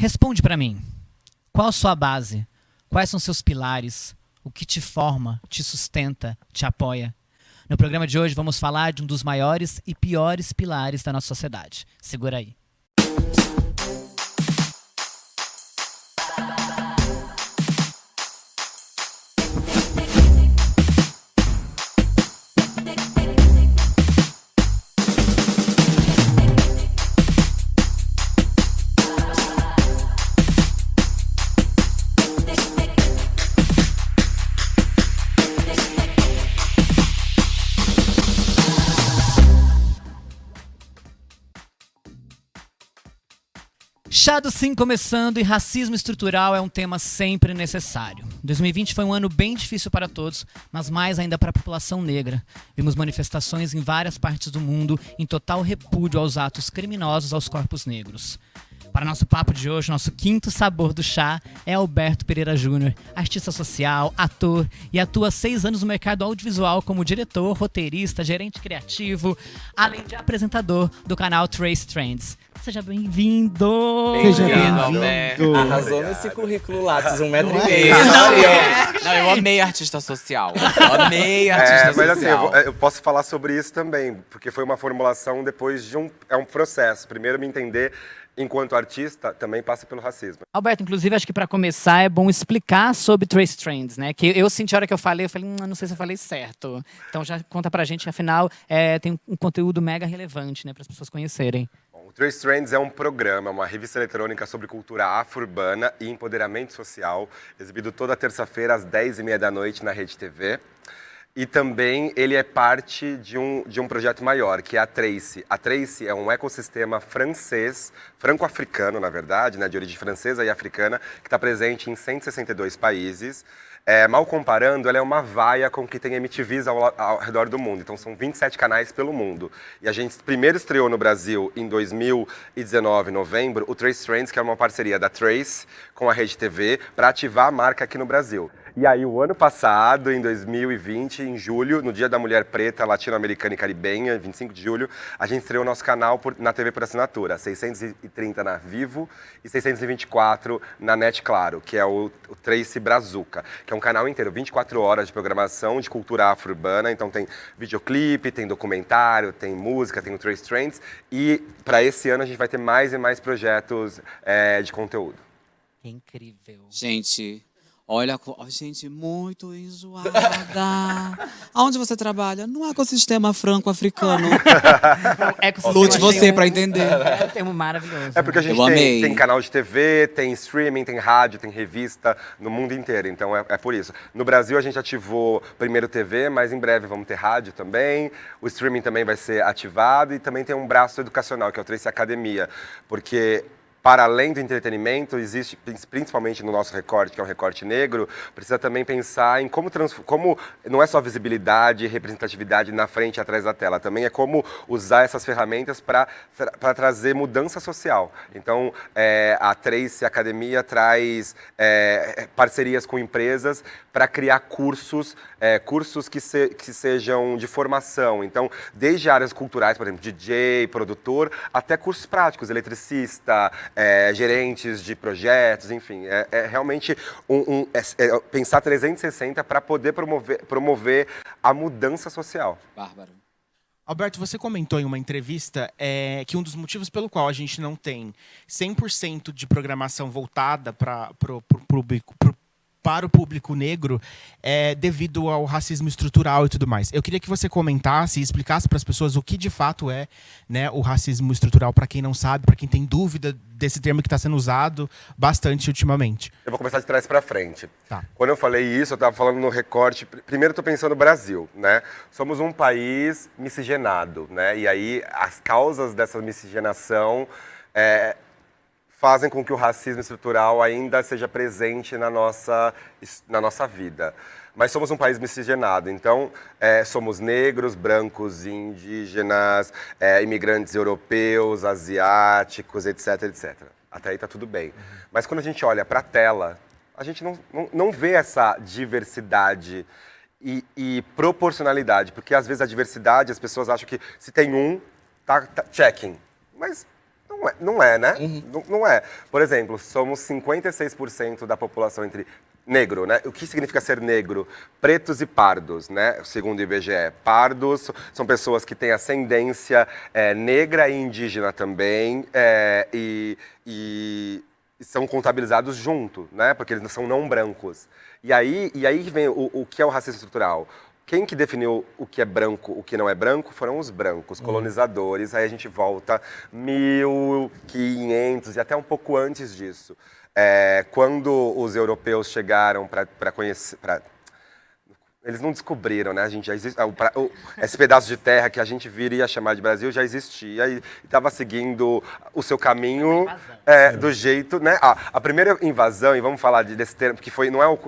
Responde pra mim. Qual a sua base? Quais são seus pilares? O que te forma, te sustenta, te apoia? No programa de hoje vamos falar de um dos maiores e piores pilares da nossa sociedade. Segura aí. Chá do Sim começando e racismo estrutural é um tema sempre necessário. 2020 foi um ano bem difícil para todos, mas mais ainda para a população negra. Vimos manifestações em várias partes do mundo em total repúdio aos atos criminosos aos corpos negros. Para nosso papo de hoje, nosso quinto sabor do chá é Alberto Pereira Júnior, artista social, ator e atua há 6 anos no mercado audiovisual como diretor, roteirista, gerente criativo, além de apresentador do canal Trace Trends. Seja bem-vindo! Bem-vindo, Alberto. Arrasou nesse currículo Lattes, 1,5 m. Não, eu amei artista social. Eu amei artista Mas social. assim, eu posso falar sobre isso também, porque foi uma formulação depois de é um processo. Primeiro me entender enquanto artista também passa pelo racismo. Alberto, inclusive, acho que para começar é bom explicar sobre Trace Trends, né? Que eu senti a hora que eu falei, não sei se eu falei certo. Então já conta pra gente, afinal, tem um conteúdo mega relevante, né, para as pessoas conhecerem. Bom, o Trace Trends é um programa, uma revista eletrônica sobre cultura afro-urbana e empoderamento social, exibido toda terça-feira às 10h30 da noite na Rede TV. E também ele é parte de um projeto maior, que é a Trace. A Trace é um ecossistema francês, franco-africano, na verdade, né, de origem francesa e africana, que está presente em 162 países. Mal comparando, ela é uma vaia com o que tem MTVs ao redor do mundo. Então, são 27 canais pelo mundo. E a gente primeiro estreou no Brasil em 2019, em novembro, o Trace Trends, que é uma parceria da Trace com a Rede TV, para ativar a marca aqui no Brasil. E aí, o ano passado, em 2020, em julho, no Dia da Mulher Preta, Latino-Americana e Caribenha, 25 de julho, a gente estreou nosso canal na TV por assinatura, 630 na Vivo e 624 na Net Claro, que é o Trace Brazuca, que é um canal inteiro, 24 horas de programação de cultura afro-urbana. Então tem videoclipe, tem documentário, tem música, tem o Trace Trends. E para esse ano a gente vai ter mais e mais projetos de conteúdo. Que incrível. Gente, olha, gente, muito enjoada. Aonde você trabalha? No ecossistema franco-africano. Lute você pra entender. É um termo maravilhoso. É porque a gente tem canal de TV, tem streaming, tem rádio, tem revista no mundo inteiro. Então é por isso. No Brasil a gente ativou primeiro TV, mas em breve vamos ter rádio também. O streaming também vai ser ativado e também tem um braço educacional, que é o Trace Academia. Porque para além do entretenimento, existe, principalmente no nosso recorte, que é um recorte negro, precisa também pensar em como não é só visibilidade e representatividade na frente e atrás da tela, também é como usar essas ferramentas para trazer mudança social. Então, a Trace Academia traz parcerias com empresas para criar cursos que sejam de formação. Então, desde áreas culturais, por exemplo, DJ, produtor, até cursos práticos, eletricista, gerentes de projetos, enfim. É realmente pensar 360 para poder promover a mudança social. Bárbaro. Alberto, você comentou em uma entrevista que um dos motivos pelo qual a gente não tem 100% de programação voltada para o público negro devido ao racismo estrutural e tudo mais. Eu queria que você comentasse e explicasse para as pessoas o que de fato é, né, o racismo estrutural, para quem não sabe, para quem tem dúvida desse termo que está sendo usado bastante ultimamente. Eu vou começar de trás para frente. Tá. Quando eu falei isso, eu estava falando no recorte. Primeiro, estou pensando no Brasil, né? Somos um país miscigenado, né? E aí as causas dessa miscigenação fazem com que o racismo estrutural ainda seja presente na nossa vida. Mas somos um país miscigenado, então somos negros, brancos, indígenas, imigrantes europeus, asiáticos, etc, etc. Até aí tá tudo bem. Mas quando a gente olha para a tela, a gente não vê essa diversidade e proporcionalidade, porque às vezes a diversidade, as pessoas acham que se tem um, tá checking. Mas Não é, né? Não é. Por exemplo, somos 56% da população entre negro, né? O que significa ser negro? Pretos e pardos, né? Segundo o IBGE. Pardos são pessoas que têm ascendência negra e indígena também, e são contabilizados junto, né? Porque eles são não brancos. E aí vem o que é o racismo estrutural. Quem que definiu o que é branco, o que não é branco, foram os brancos, colonizadores. Aí a gente volta 1500 e até um pouco antes disso. Quando os europeus chegaram para conhecer... Eles não descobriram, né? A gente já existe, esse pedaço de terra que a gente viria chamar de Brasil já existia e estava seguindo o seu caminho do jeito, né? A primeira invasão, e vamos falar desse termo, que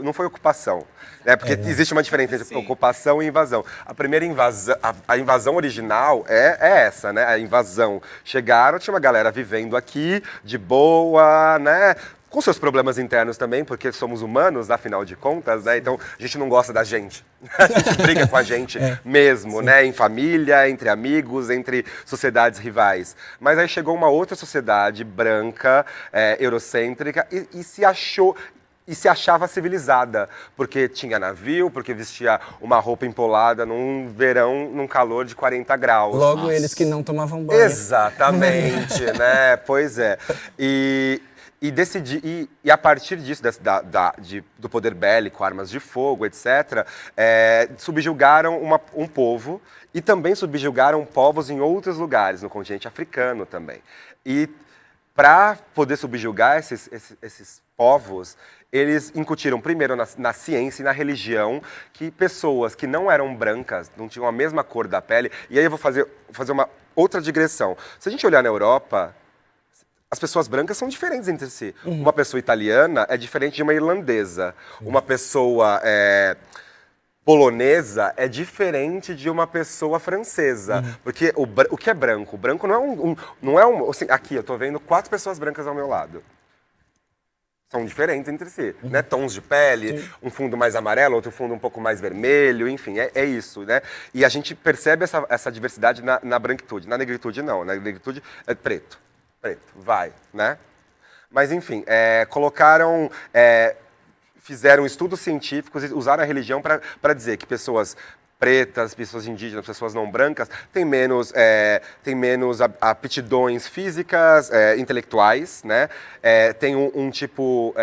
não foi ocupação, né? Porque existe uma diferença entre ocupação e invasão. A primeira invasão, a invasão original é essa, né? A invasão. Chegaram, tinha uma galera vivendo aqui, de boa, né? Com seus problemas internos também, porque somos humanos, afinal de contas, né? Então, a gente não gosta da gente. A gente briga com a gente mesmo, né? Em família, entre amigos, entre sociedades rivais. Mas aí chegou uma outra sociedade branca, eurocêntrica, e se achava civilizada, porque tinha navio, porque vestia uma roupa empolada num verão, num calor de 40 graus. Logo eles que não tomavam banho. Exatamente, né? Pois é. E a partir disso, do poder bélico, armas de fogo, etc., subjugaram um povo e também subjugaram povos em outros lugares, no continente africano também. E para poder subjugar esses povos, eles incutiram primeiro na ciência e na religião que pessoas que não eram brancas, não tinham a mesma cor da pele. E aí eu vou fazer uma outra digressão. Se a gente olhar na Europa, as pessoas brancas são diferentes entre si. Uma pessoa italiana é diferente de uma irlandesa. Uma pessoa polonesa é diferente de uma pessoa francesa. Porque o que é branco? O branco não é um... Assim, aqui, eu estou vendo 4 pessoas brancas ao meu lado. São diferentes entre si, né? Tons de pele, um fundo mais amarelo, outro fundo um pouco mais vermelho, enfim, é isso, né? E a gente percebe essa diversidade na branquitude. Na negritude, não. Na negritude é preto, vai, né? Mas, enfim, fizeram estudos científicos e usaram a religião para dizer que pessoas pretas, pessoas indígenas, pessoas não brancas têm menos aptidões físicas, intelectuais, né? Tem um tipo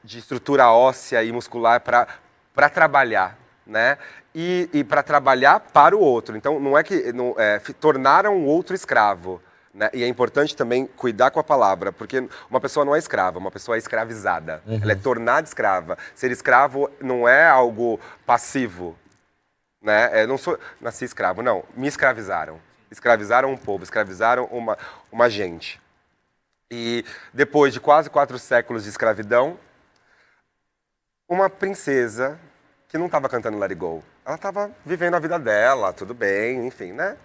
de estrutura óssea e muscular para trabalhar, né? E para trabalhar para o outro. Então, não é que tornaram o outro escravo. Né? E é importante também cuidar com a palavra, porque uma pessoa não é escrava, uma pessoa é escravizada. Ela é tornada escrava. Ser escravo não é algo passivo. Né? Eu não nasci escravo, não. Me escravizaram. Escravizaram um povo, escravizaram uma gente. E depois de quase 4 séculos de escravidão, uma princesa que não estava cantando Let It Go, ela estava vivendo a vida dela, tudo bem, enfim, né?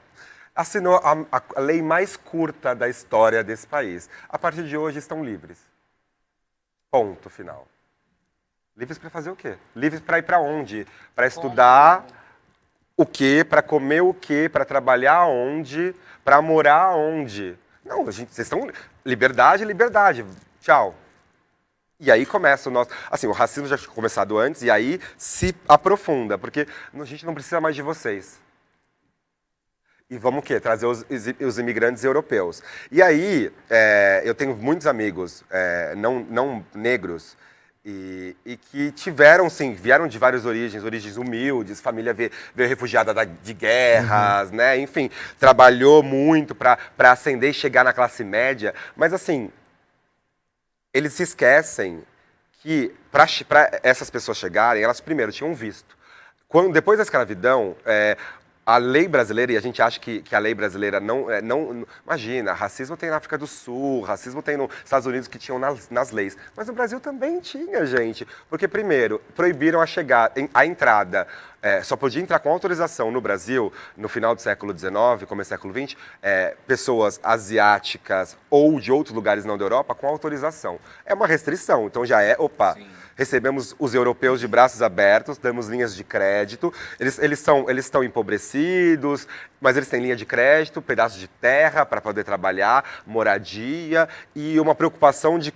Assinou a lei mais curta da história desse país. A partir de hoje estão livres. Ponto final. Livres para fazer o quê? Livres para ir para onde? Para estudar o quê? Para comer o quê? Para trabalhar onde? Para morar onde? Não, vocês estão... Liberdade, liberdade. Tchau. E aí começa o nosso... Assim, o racismo já tinha começado antes e aí se aprofunda, porque a gente não precisa mais de vocês. E vamos o quê? Trazer os imigrantes europeus. E aí, eu tenho muitos amigos não negros e que tiveram, sim, vieram de várias origens humildes, família veio refugiada de guerras, né? Enfim, trabalhou muito para ascender e chegar na classe média. Mas, assim, eles se esquecem que para essas pessoas chegarem, elas primeiro tinham visto. Depois da escravidão... A lei brasileira, e a gente acha que a lei brasileira não... Imagina, racismo tem na África do Sul, racismo tem nos Estados Unidos que tinham nas leis. Mas no Brasil também tinha, gente. Porque, primeiro, proibiram a entrada só podia entrar com autorização no Brasil, no final do século XIX, começo do século XX, pessoas asiáticas ou de outros lugares não da Europa com autorização. É uma restrição, então já recebemos os europeus de braços abertos, damos linhas de crédito, eles estão empobrecidos, mas eles têm linha de crédito, pedaços de terra para poder trabalhar, moradia e uma preocupação de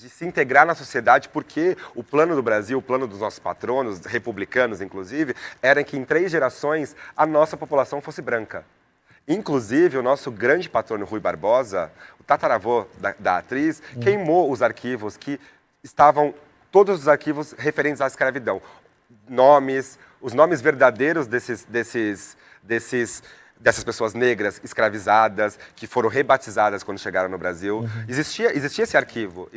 se integrar na sociedade, porque o plano do Brasil, o plano dos nossos patronos, republicanos inclusive, era que em 3 gerações a nossa população fosse branca. Inclusive, o nosso grande patrono Rui Barbosa, o tataravô da atriz, queimou os arquivos que estavam, todos os arquivos referentes à escravidão. Os nomes verdadeiros dessas pessoas negras escravizadas, que foram rebatizadas quando chegaram no Brasil. Existia esse arquivo,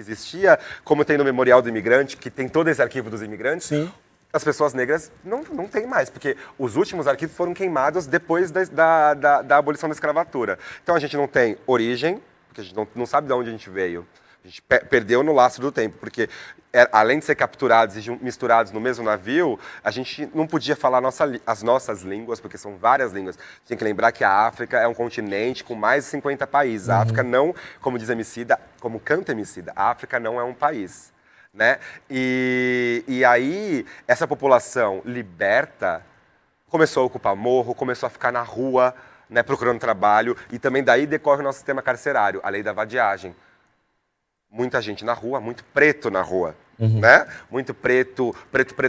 como tem no Memorial do Imigrante, que tem todo esse arquivo dos imigrantes. Sim. As pessoas negras não tem mais, porque os últimos arquivos foram queimados depois da abolição da escravatura. Então a gente não tem origem, porque a gente não sabe de onde a gente veio. A gente perdeu no lastro do tempo, porque além de ser capturados e misturados no mesmo navio, a gente não podia falar as nossas línguas, porque são várias línguas. Tem que lembrar que a África é um continente com mais de 50 países. A África não, como diz Emicida, como canta Emicida, a África não é um país. Né? E aí, essa população liberta começou a ocupar morro, começou a ficar na rua, né, procurando trabalho, e também daí decorre o nosso sistema carcerário, a lei da vadiagem. Muita gente na rua, muito preto na rua, né? Muito preto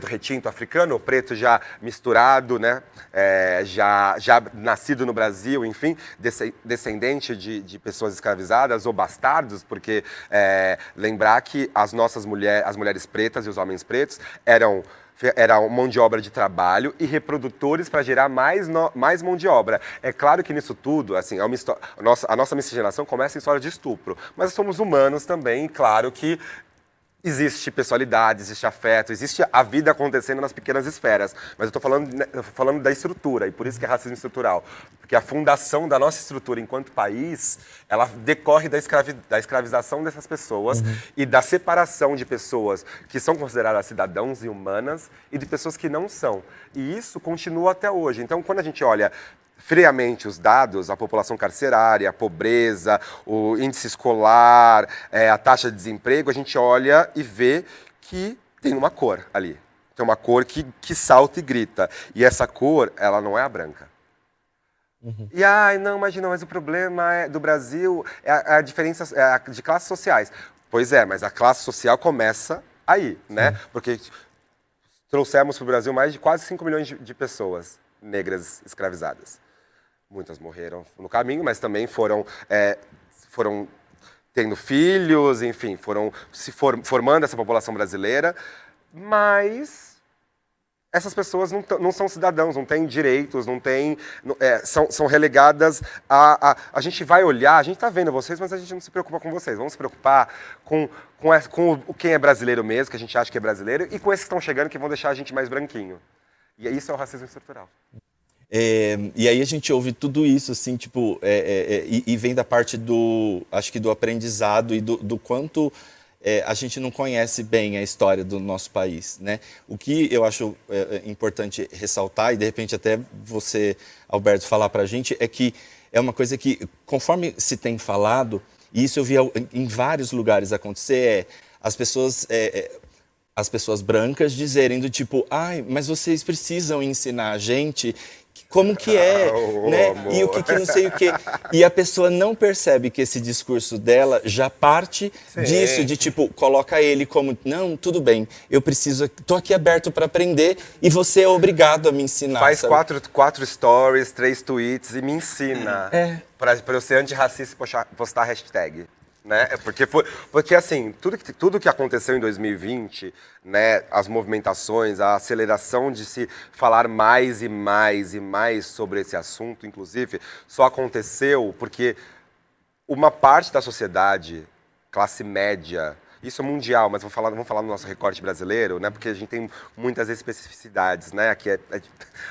retinto africano, preto já misturado, né? Já nascido no Brasil, enfim, descendente de pessoas escravizadas ou bastardos, porque lembrar que as mulheres pretas e os homens pretos eram mão de obra de trabalho e reprodutores para gerar mais mão de obra. É claro que nisso tudo, assim, a nossa miscigenação começa em história de estupro, mas somos humanos também, claro que existe pessoalidade, existe afeto, existe a vida acontecendo nas pequenas esferas. Mas eu estou falando da estrutura, e por isso que é racismo estrutural. Porque a fundação da nossa estrutura enquanto país, ela decorre da escravização dessas pessoas e da separação de pessoas que são consideradas cidadãos e humanas e de pessoas que não são. E isso continua até hoje. Então, quando a gente olha friamente os dados, a população carcerária, a pobreza, o índice escolar, a taxa de desemprego, a gente olha e vê que tem uma cor ali. Tem uma cor que salta e grita. E essa cor, ela não é a branca. E, não, imagina, mas o problema do Brasil é a diferença de classes sociais. Pois é, mas a classe social começa aí, né? Porque trouxemos para o Brasil mais de quase 5 milhões de pessoas negras escravizadas. Muitas morreram no caminho, mas também foram tendo filhos, enfim, foram se formando essa população brasileira, mas essas pessoas não são cidadãos, não têm direitos, são relegadas a gente vai olhar, a gente está vendo vocês, mas a gente não se preocupa com vocês. Vamos se preocupar com quem é brasileiro mesmo, que a gente acha que é brasileiro, e com esses que estão chegando que vão deixar a gente mais branquinho. E isso é o racismo estrutural. E aí a gente ouve tudo isso, assim, tipo, e vem da parte acho que do aprendizado e do quanto a gente não conhece bem a história do nosso país, né? O que eu acho importante ressaltar, e de repente até você, Alberto, falar pra gente, é que é uma coisa que, conforme se tem falado, e isso eu vi em vários lugares acontecer, as pessoas brancas dizerem do tipo, mas vocês precisam ensinar a gente como que é, né? Amor. E o que não sei o quê. E a pessoa não percebe que esse discurso dela já parte disso, de tipo, coloca ele como, não, tudo bem, tô aqui aberto para aprender e você é obrigado a me ensinar. Faz 4 stories, 3 tweets e me ensina para eu ser antirracista e postar hashtag. Né? Porque assim, tudo que aconteceu em 2020, né, as movimentações, a aceleração de se falar mais e mais e mais sobre esse assunto, inclusive, só aconteceu porque uma parte da sociedade, classe média, isso é mundial, mas vamos falar no nosso recorte brasileiro, né? Porque a gente tem muitas especificidades, né?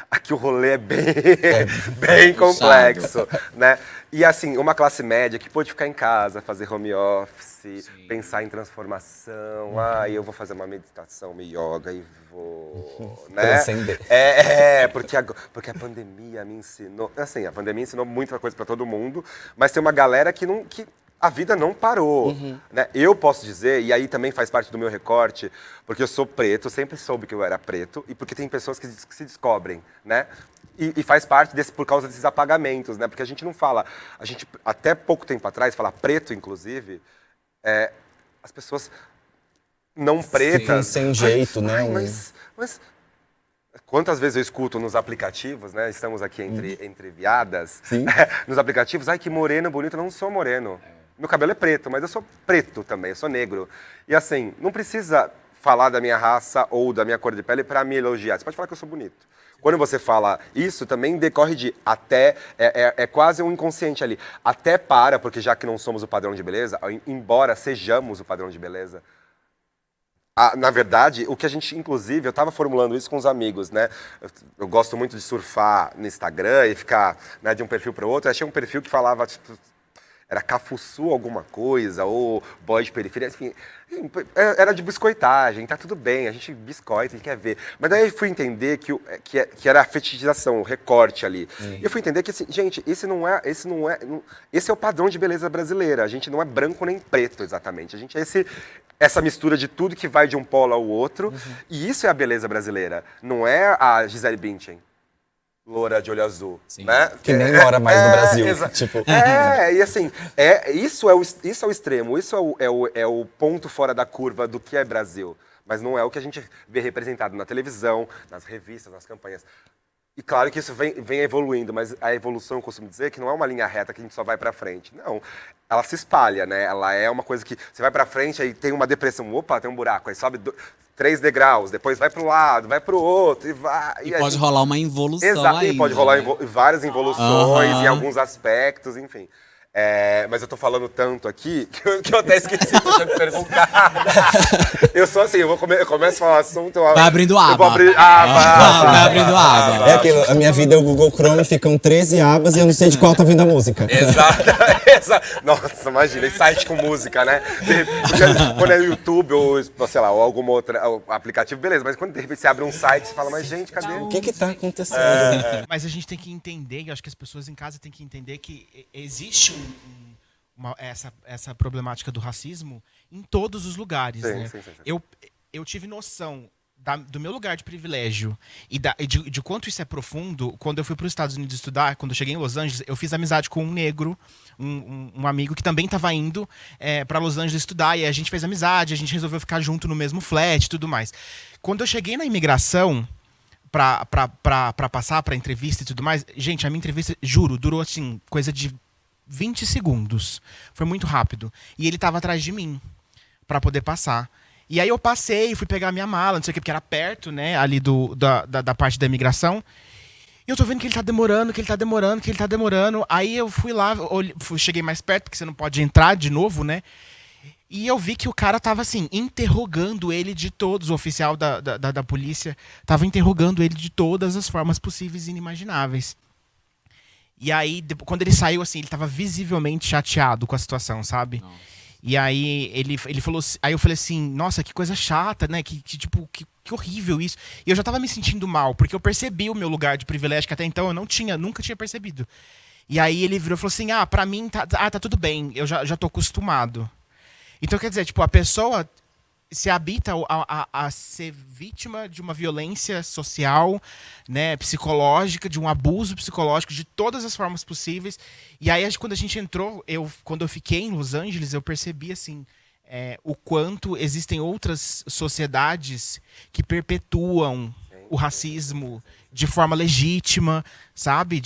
Aqui o rolê é bem complexo, né? E assim, uma classe média que pode ficar em casa, fazer home office, pensar em transformação, eu vou fazer uma meditação, uma yoga e vou, né? Transcender. Porque a pandemia me ensinou, assim, a pandemia ensinou muita coisa para todo mundo, mas tem uma galera que a vida não parou, né? Eu posso dizer, e aí também faz parte do meu recorte, porque eu sou preto, sempre soube que eu era preto, e porque tem pessoas que se descobrem, né? E faz parte por causa desses apagamentos, né? Porque a gente não fala, até pouco tempo atrás, falar preto, inclusive, as pessoas não pretas... Sim, sem jeito, né? Mas quantas vezes eu escuto nos aplicativos, né? Estamos aqui entre viadas, nos aplicativos, ai, que moreno bonito, eu não sou moreno. Meu cabelo é preto, mas eu sou preto também, eu sou negro. E assim, não precisa falar da minha raça ou da minha cor de pele para me elogiar. Você pode falar que eu sou bonito. Quando você fala isso, também decorre de até, é quase um inconsciente ali. Até porque já que não somos o padrão de beleza, embora sejamos o padrão de beleza, na verdade, o que a gente, inclusive, eu estava formulando isso com os amigos, né? Eu gosto muito de surfar no Instagram e ficar, né, de um perfil para o outro. Eu achei um perfil que falava, tipo, era Cafuçu alguma coisa, ou boy de periferia, enfim, era de biscoitagem, tá tudo bem, a gente biscoita, a gente quer ver. Mas daí eu fui entender que era a fetichização, o recorte ali. E eu fui entender que, assim, gente, esse é o padrão de beleza brasileira. A gente não é branco nem preto, exatamente. A gente é essa mistura de tudo que vai de um polo ao outro. E isso é a beleza brasileira. Não é a Gisele Bündchen, loura de olho azul, né? Que nem mora mais no Brasil. Tipo. E assim, isso é o extremo, isso é o ponto fora da curva do que é Brasil. Mas não é o que a gente vê representado na televisão, nas revistas, nas campanhas. E claro que isso vem evoluindo, mas a evolução, eu costumo dizer, que não é uma linha reta que a gente só vai pra frente. Não, ela se espalha, né? Ela é uma coisa que você vai pra frente, aí tem uma depressão, opa, tem um buraco, aí sobe 3 degraus, depois vai pro lado, vai pro outro, e vai... E pode rolar uma involução. Exato, ainda, pode rolar né? várias involuções em alguns aspectos, enfim. Mas eu tô falando tanto aqui que eu até esqueci que eu tinha que perguntar. Eu sou assim, eu começo a falar assunto... Vai abrindo aba. Eu vou abrir Vai abrindo aba. É aquilo, a minha vida é o Google Chrome, ficam 13 abas e eu não sei de qual tá vindo a música. Exato. Nossa, imagina, esse site com música, né? Porque quando é o YouTube ou, sei lá, ou algum outro aplicativo, beleza. Mas quando de repente você abre um site, você fala, mas gente, cadê? O que tá acontecendo? Mas a gente tem que entender, eu acho que as pessoas em casa têm que entender que existe essa problemática do racismo em todos os lugares, né? Sim. Eu tive noção do meu lugar de privilégio e de quanto isso é profundo quando eu fui para os Estados Unidos estudar. Quando eu cheguei em Los Angeles, eu fiz amizade com um negro, um amigo que também estava indo para Los Angeles estudar, e a gente fez amizade, a gente resolveu ficar junto no mesmo flat e tudo mais. Quando eu cheguei na imigração para passar para entrevista e tudo mais, gente, a minha entrevista, juro, durou assim, coisa de 20 segundos. Foi muito rápido. E ele estava atrás de mim para poder passar. E aí eu passei, fui pegar a minha mala, não sei o que, porque era perto, né, ali da parte da imigração. E eu tô vendo que ele tá demorando. Aí eu fui lá, cheguei mais perto, porque você não pode entrar de novo, né? E eu vi que o cara tava, assim, interrogando ele de todos, o oficial da polícia tava interrogando ele de todas as formas possíveis e inimagináveis. E aí, quando ele saiu, assim, ele tava visivelmente chateado com a situação, sabe? Nossa. E aí ele falou, aí eu falei assim, nossa, que coisa chata, né? Que horrível isso. E eu já tava me sentindo mal, porque eu percebi o meu lugar de privilégio, que até então eu nunca tinha percebido. E aí ele virou e falou assim, pra mim tá tudo bem, eu já tô acostumado. Então, quer dizer, tipo, a pessoa se habita a ser vítima de uma violência social, né, psicológica, de um abuso psicológico, de todas as formas possíveis. E aí, quando a gente entrou, quando eu fiquei em Los Angeles, eu percebi, assim, o quanto existem outras sociedades que perpetuam o racismo de forma legítima, sabe?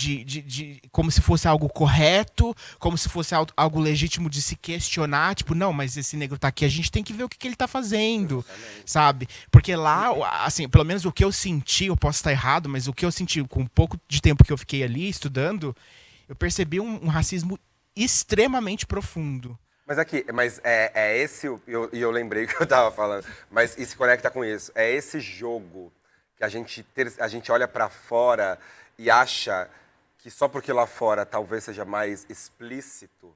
Como se fosse algo correto, como se fosse algo legítimo de se questionar. Tipo, não, mas esse negro tá aqui, a gente tem que ver o que ele tá fazendo, sabe? Porque lá, assim, pelo menos o que eu senti, eu posso estar errado, mas o que eu senti com um pouco de tempo que eu fiquei ali estudando, eu percebi um racismo extremamente profundo. Mas é esse, e eu lembrei que eu tava falando, mas isso se conecta com isso. É esse jogo que a gente olha pra fora e acha que só porque lá fora talvez seja mais explícito,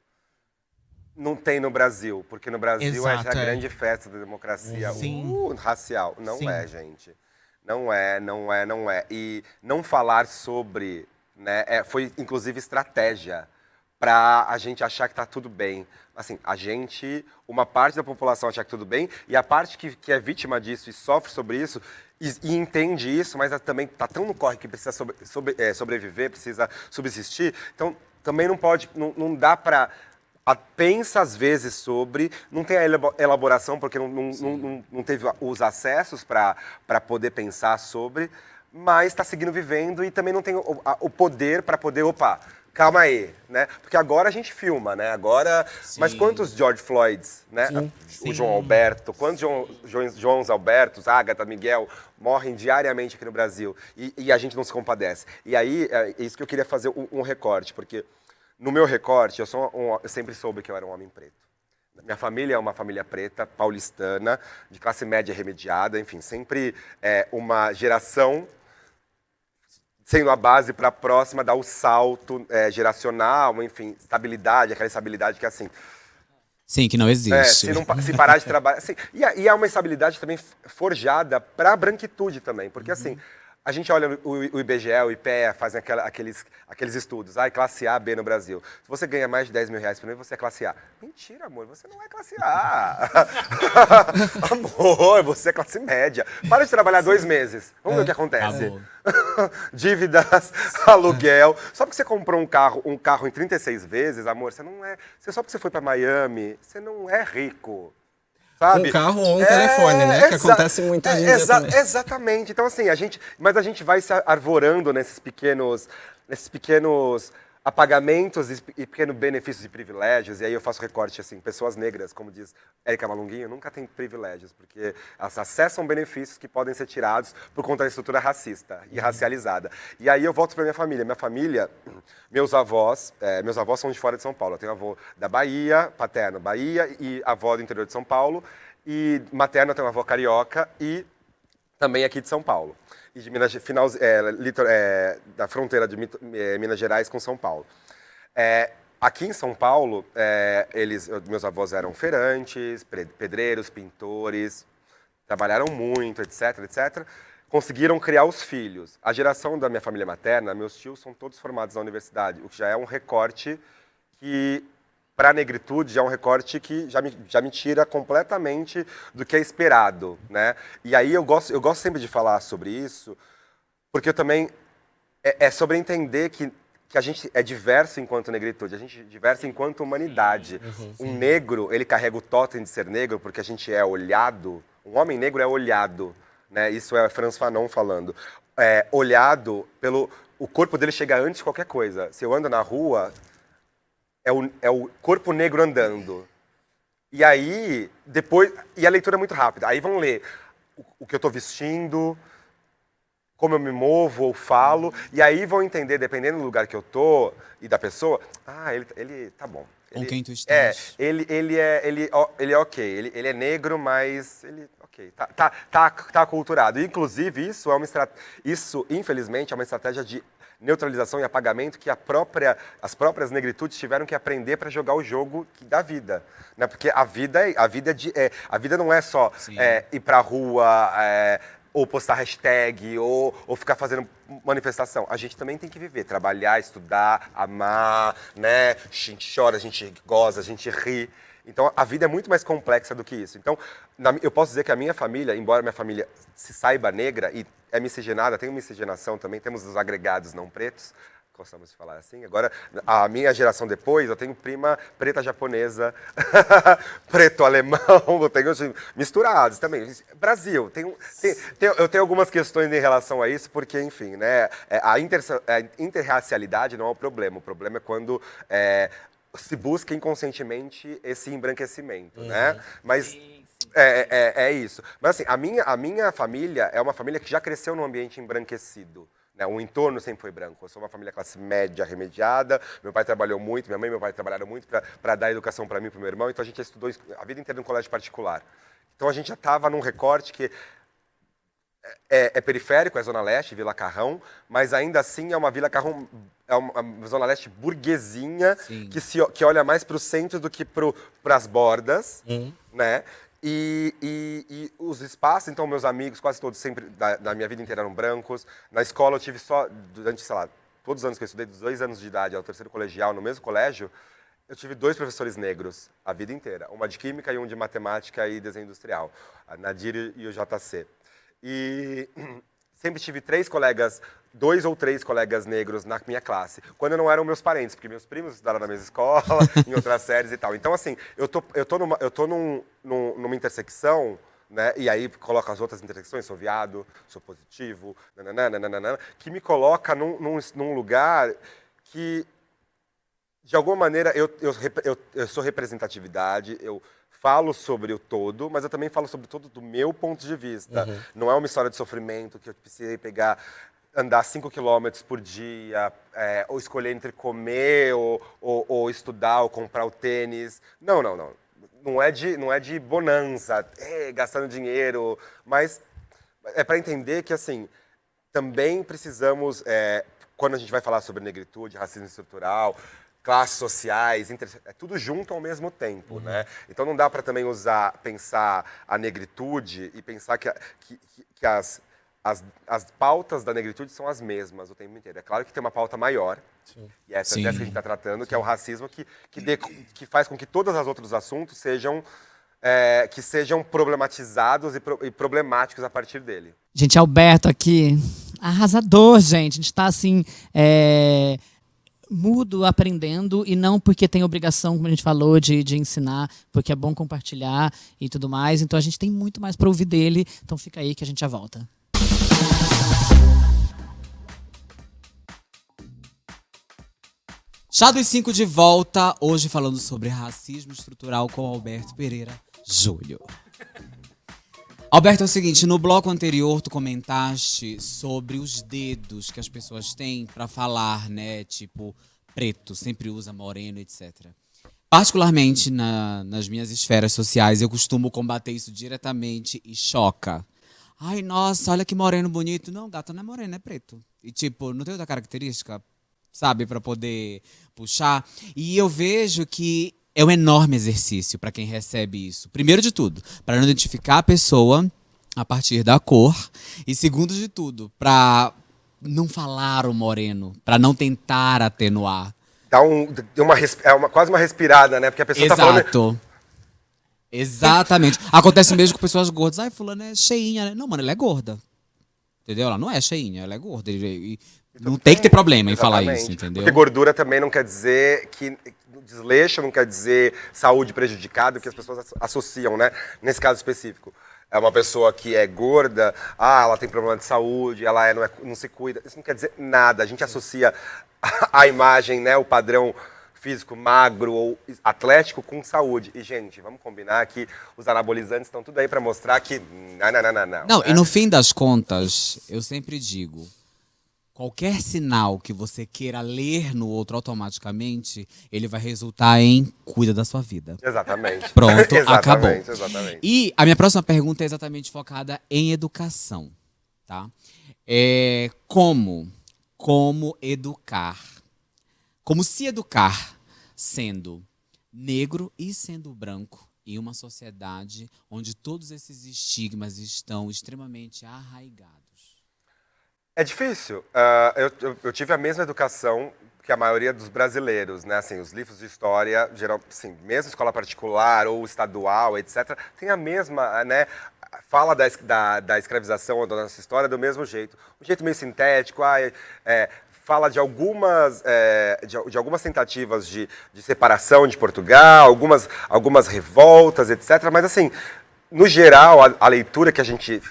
não tem no Brasil. Porque no Brasil Exato, é a é. grande festa da democracia Sim. racial. Não Sim. é, gente. Não é. E não falar sobre, né, foi inclusive estratégia para a gente achar que está tudo bem. Assim, uma parte da população achar que tudo bem, e a parte que é vítima disso e sofre sobre isso, e entende isso, mas também está tão no corre que precisa sobreviver, precisa subsistir. Então, também não pode, não dá para... Pensa às vezes sobre, não tem a elaboração, porque não teve os acessos para poder pensar sobre, mas está seguindo vivendo e também não tem o poder para poder, calma aí, né? Porque agora a gente filma, né? Agora, mas quantos George Floyds, né? O João Alberto, quantos Joãos Albertos, Agatha, Miguel, morrem diariamente aqui no Brasil e a gente não se compadece. E aí, é isso que eu queria fazer um recorte, porque no meu recorte, eu sempre soube que eu era um homem preto. Minha família é uma família preta, paulistana, de classe média remediada, enfim, sempre uma geração sendo a base para a próxima dar o salto geracional, enfim, estabilidade, aquela estabilidade que é assim. Sim, que não existe. Se parar de trabalhar. Assim, e é uma estabilidade também forjada para a branquitude também, porque assim, a gente olha o IBGE, o IPEA, fazem aqueles estudos. Classe A, B no Brasil. Se você ganha mais de 10 mil reais por mês, você é classe A. Mentira, amor, você não é classe A. Amor, você é classe média. Para de trabalhar 2 meses. Vamos ver o que acontece. Dívidas, aluguel. Só porque você comprou um carro em 36 vezes, amor, você não é... Só porque você foi para Miami, você não é rico. Sabe? Um carro ou um telefone, né? Que acontece muito hoje em dia também. Exatamente. Então, assim, a gente vai se arvorando nesses pequenos apagamentos e pequenos benefícios e privilégios. E aí eu faço recorte, assim, pessoas negras, como diz Érica Malunguinho, nunca têm privilégios, porque elas acessam benefícios que podem ser tirados por conta da estrutura racista e racializada. E aí eu volto para minha família. Minha família, meus avós são de fora de São Paulo. Eu tenho avô da Bahia, paterno Bahia, e avó do interior de São Paulo. E materno eu tenho uma avó carioca e também aqui de São Paulo. E de Minas, da fronteira de Minas Gerais com São Paulo. Aqui em São Paulo, meus avós eram feirantes, pedreiros, pintores, trabalharam muito, etc, etc. Conseguiram criar os filhos. A geração da minha família materna, meus tios são todos formados na universidade, o que já é um recorte que, para a negritude, já é um recorte que já me tira completamente do que é esperado, né? E aí eu gosto sempre de falar sobre isso, porque eu também... É sobre entender que a gente é diverso enquanto negritude, a gente é diverso enquanto humanidade. Um negro, ele carrega o totem de ser negro porque a gente é olhado. Um homem negro é olhado, né? Isso é Frantz Fanon falando. Olhado pelo... O corpo dele chega antes de qualquer coisa. Se eu ando na rua... É o corpo negro andando. E aí, depois... E a leitura é muito rápida. Aí vão ler o que eu estou vestindo, como eu me movo ou falo. E aí vão entender, dependendo do lugar que eu tô e da pessoa... ele tá bom. Com quem tu estás. Ele é ok. Ele é negro, mas... Ok, tá aculturado. Inclusive, isso, infelizmente, é uma estratégia de neutralização e apagamento que as próprias negritudes tiveram que aprender para jogar o jogo da vida, né? Porque a vida não é só ir pra rua, ou postar hashtag, ou ficar fazendo manifestação. A gente também tem que viver, trabalhar, estudar, amar, né? A gente chora, a gente goza, a gente ri. Então, a vida é muito mais complexa do que isso. Então, eu posso dizer que a minha família, embora minha família se saiba negra e é miscigenada, tem miscigenação também, temos os agregados não pretos, gostamos de falar assim. Agora, a minha geração depois, eu tenho prima preta japonesa, preto alemão, eu tenho misturados também. Brasil, eu tenho algumas questões em relação a isso, porque, enfim, né, a interracialidade não é o problema é quando... se busca inconscientemente esse embranquecimento, né? Mas é isso. Mas assim, a minha família é uma família que já cresceu num ambiente embranquecido, né? O entorno sempre foi branco. Eu sou uma família classe média remediada, meu pai trabalhou muito, minha mãe e meu pai trabalharam muito para dar educação para mim e para o meu irmão, então a gente estudou a vida inteira no colégio particular. Então a gente já estava num recorte que é periférico, é Zona Leste, Vila Carrão, mas ainda assim é uma Vila Carrão, é uma Zona Leste burguesinha, que olha mais para o centro do que para as bordas, né? E os espaços, então meus amigos, quase todos sempre da minha vida inteira eram brancos. Na escola eu tive só, durante, sei lá, todos os anos que eu estudei, dos 2 anos de idade ao 3º colegial, no mesmo colégio, eu tive 2 professores negros a vida inteira. Uma de Química e um de Matemática e Desenho Industrial, a Nadir e o JC. E sempre tive 2 ou 3 colegas negros na minha classe, quando não eram meus parentes, porque meus primos estudaram na mesma escola, em outras séries e tal. Então, assim, eu tô numa intersecção, né? E aí coloco as outras intersecções, sou viado, sou positivo, nananana, que me coloca num lugar que, de alguma maneira, eu sou representatividade, eu falo sobre o todo, mas eu também falo sobre o todo do meu ponto de vista. Não é uma história de sofrimento que eu precisei andar 5 quilômetros por dia, ou escolher entre comer, ou estudar, ou comprar o tênis. Não. Não é de bonança, gastando dinheiro, mas é para entender que, assim, também precisamos, quando a gente vai falar sobre negritude, racismo estrutural, classes sociais, é tudo junto ao mesmo tempo, né? Então não dá para também pensar a negritude e pensar que as pautas da negritude são as mesmas o tempo inteiro. É claro que tem uma pauta maior, e essa é dessa que a gente está tratando, que é o racismo, que faz com que todos os outros assuntos sejam problematizados e problemáticos a partir dele. Gente, Alberto aqui, arrasador, gente. A gente está assim, mudo, aprendendo, e não porque tem obrigação, como a gente falou, de ensinar, porque é bom compartilhar e tudo mais. Então a gente tem muito mais para ouvir dele. Então fica aí que a gente já volta. Chá dos 5 de volta, hoje falando sobre racismo estrutural com Alberto Pereira Júlio. Alberto, é o seguinte, no bloco anterior tu comentaste sobre os dedos que as pessoas têm pra falar, né? Tipo, preto, sempre usa moreno, etc. Particularmente nas minhas esferas sociais, eu costumo combater isso diretamente e choca. Ai, nossa, olha que moreno bonito. Não, gata, não é moreno, é preto. E tipo, não tem outra característica, sabe, pra poder puxar. E eu vejo que é um enorme exercício para quem recebe isso. Primeiro de tudo, para não identificar a pessoa a partir da cor. E segundo de tudo, para não falar o moreno, para não tentar atenuar. Dá quase uma respirada, né? Porque a pessoa tá falando... Exato. Exatamente. Acontece mesmo com pessoas gordas. Ai, fulano é cheinha, né? Não, mano, ela é gorda. Entendeu? Ela não é cheinha, ela é gorda. E não tem que ter problema em falar isso, entendeu? Porque gordura também não quer dizer que... Desleixo não quer dizer saúde prejudicada, que as pessoas associam, né? Nesse caso específico. É uma pessoa que é gorda, ela tem problema de saúde, ela não se cuida. Isso não quer dizer nada. A gente associa a imagem, né, o padrão físico magro ou atlético com saúde. E, gente, vamos combinar que os anabolizantes estão tudo aí para mostrar que... Não, e no fim das contas, eu sempre digo... Qualquer sinal que você queira ler no outro automaticamente, ele vai resultar em cuida da sua vida. Exatamente. Pronto, acabou. Exatamente. E a minha próxima pergunta é exatamente focada em educação, tá? Como educar? Como se educar sendo negro e sendo branco em uma sociedade onde todos esses estigmas estão extremamente arraigados? É difícil. Eu tive a mesma educação que a maioria dos brasileiros, né? Assim, os livros de história, geral, assim, mesmo escola particular ou estadual, etc., tem a mesma, né? Fala da escravização da nossa história do mesmo jeito. Um jeito meio sintético, fala de algumas tentativas de separação de Portugal, algumas revoltas, etc. Mas, assim, no geral, a leitura que a gente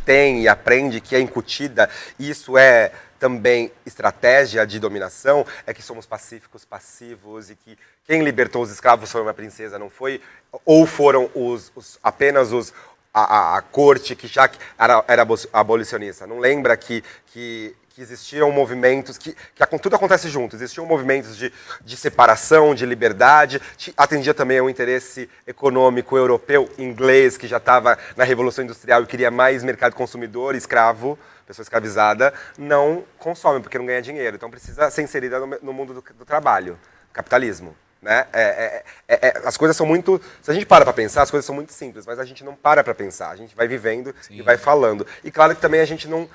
tem e aprende, que é incutida, e isso é também estratégia de dominação, é que somos pacíficos, passivos, e que quem libertou os escravos foi uma princesa, não foi, ou foram apenas a corte que já era abolicionista, não lembra que existiam movimentos, tudo acontece junto, existiam movimentos de separação, de liberdade, atendia também ao interesse econômico europeu, inglês, que já estava na Revolução Industrial e queria mais mercado consumidor, escravo, pessoa escravizada, não consome, porque não ganha dinheiro, então precisa ser inserida no mundo do trabalho, capitalismo. Né? As coisas são muito... Se a gente para pensar, as coisas são muito simples, mas a gente não para pensar. A gente vai vivendo e vai falando. E claro que também a gente não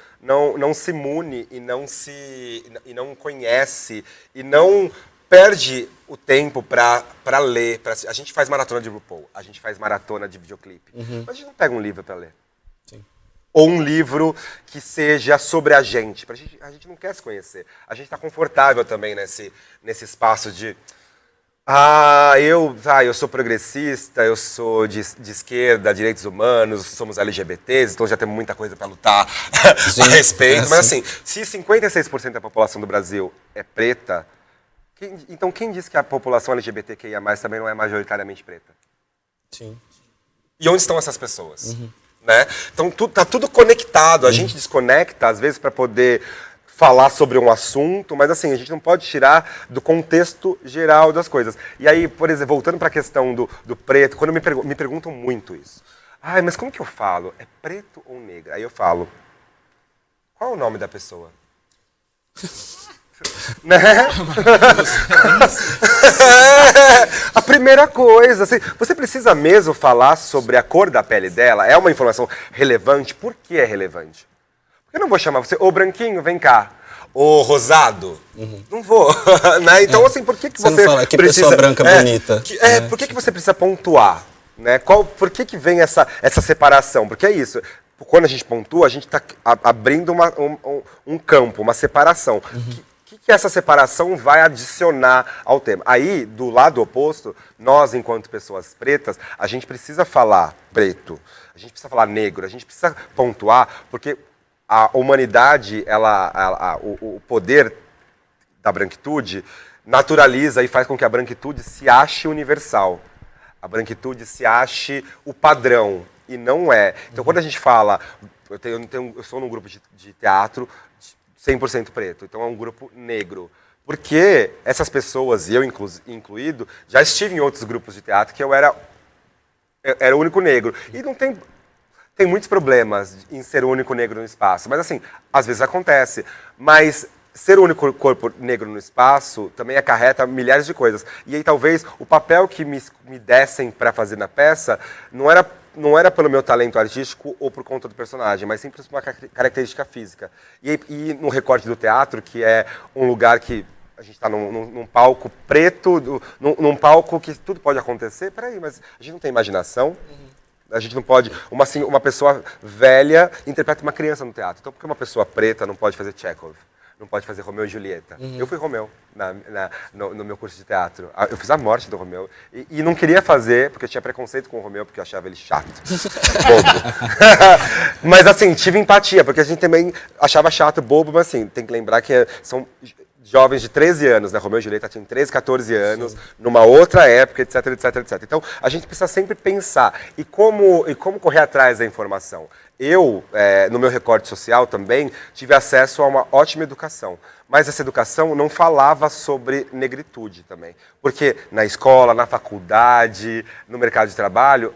se imune e não conhece e não perde o tempo para ler. A gente faz maratona de RuPaul, a gente faz maratona de videoclipe. Mas a gente não pega um livro para ler. Sim. Ou um livro que seja sobre a gente. A gente não quer se conhecer. A gente está confortável também nesse espaço de... eu sou progressista, eu sou de esquerda, direitos humanos, somos LGBTs, então já temos muita coisa para lutar a respeito. Mas assim, se 56% da população do Brasil é preta, então quem diz que a população LGBTQIA+, também não é majoritariamente preta? Sim. E onde estão essas pessoas? Né? Então tá tudo conectado, a gente desconecta às vezes para poder... falar sobre um assunto, mas assim, a gente não pode tirar do contexto geral das coisas. E aí, por exemplo, voltando para a questão do preto, quando me perguntam muito isso. Mas como que eu falo? É preto ou negra? Aí eu falo, qual é o nome da pessoa? Né? A primeira coisa, assim, você precisa mesmo falar sobre a cor da pele dela? É uma informação relevante? Por que é relevante? Eu não vou chamar você, ô branquinho, vem cá. Ô rosado. Não vou. Né? Então, assim, por que você não fala, que precisa... pessoa branca bonita. Por que você precisa pontuar? Né? Por que vem essa separação? Porque é isso. Quando a gente pontua, a gente está abrindo um campo, uma separação. O que essa separação vai adicionar ao tema? Aí, do lado oposto, nós, enquanto pessoas pretas, a gente precisa falar preto, a gente precisa falar negro, a gente precisa pontuar, porque... a humanidade, o poder da branquitude naturaliza e faz com que a branquitude se ache universal. A branquitude se ache o padrão, e não é. Então, quando a gente fala... Eu sou num grupo de teatro 100% preto, então é um grupo negro. Porque essas pessoas, e eu incluído, já estive em outros grupos de teatro que eu era o único negro. E não tem... Tem muitos problemas em ser o único negro no espaço, mas assim, às vezes acontece. Mas ser o único corpo negro no espaço também acarreta milhares de coisas. E aí talvez o papel que me dessem para fazer na peça não era pelo meu talento artístico ou por conta do personagem, mas sempre por uma característica física. E no recorte do teatro, que é um lugar que a gente está num palco preto, num palco que tudo pode acontecer, peraí, mas a gente não tem imaginação? A gente não pode... Uma pessoa velha interpreta uma criança no teatro. Então, por que uma pessoa preta não pode fazer Chekhov? Não pode fazer Romeu e Julieta? Eu fui Romeu no meu curso de teatro. Eu fiz a morte do Romeu. E não queria fazer, porque eu tinha preconceito com o Romeu, porque eu achava ele chato. Bobo. Mas, assim, tive empatia, porque a gente também achava chato, bobo, mas, assim, tem que lembrar que são... jovens de 13 anos, né? Romeu e Julieta tinham 13, 14 anos, numa outra época, etc, etc, etc. Então, a gente precisa sempre pensar. E como correr atrás da informação? Eu, no meu recorte social também, tive acesso a uma ótima educação. Mas essa educação não falava sobre negritude também. Porque na escola, na faculdade, no mercado de trabalho,